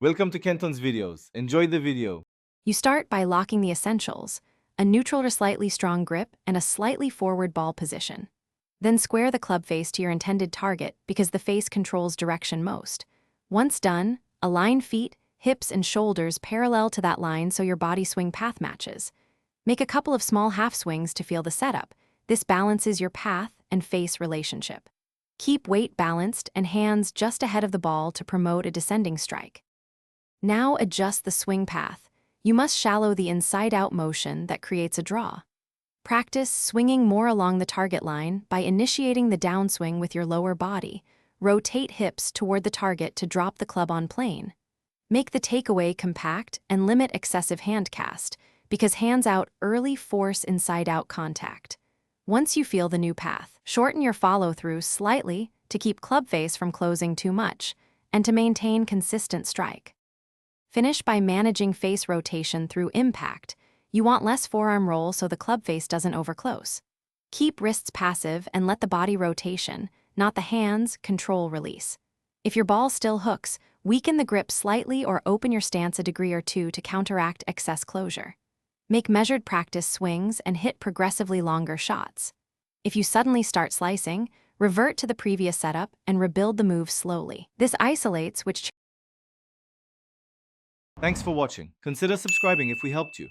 Welcome to Kenton's videos. Enjoy the video. You start by locking the essentials, a neutral to slightly strong grip and a slightly forward ball position. Then square the club face to your intended target because the face controls direction most. Once done, align feet, hips, and shoulders parallel to that line so your body swing path matches. Make a couple of small half swings to feel the setup. This balances your path and face relationship. Keep weight balanced and hands just ahead of the ball to promote a descending strike. Now adjust the swing path. You must shallow the inside-out motion that creates a draw. Practice swinging more along the target line by initiating the downswing with your lower body. Rotate hips toward the target to drop the club on plane. Make the takeaway compact and limit excessive hand cast, because hands out early force inside-out contact. Once you feel the new path, shorten your follow-through slightly to keep club face from closing too much and to maintain consistent strike. Finish by managing face rotation through impact. You want less forearm roll so the club face doesn't overclose. Keep wrists passive and let the body rotation, not the hands, control release. If your ball still hooks, weaken the grip slightly or open your stance a degree or two to counteract excess closure. Make measured practice swings and hit progressively longer shots. If you suddenly start slicing, revert to the previous setup and rebuild the move slowly. This isolates which Thanks for watching. Consider subscribing if we helped you.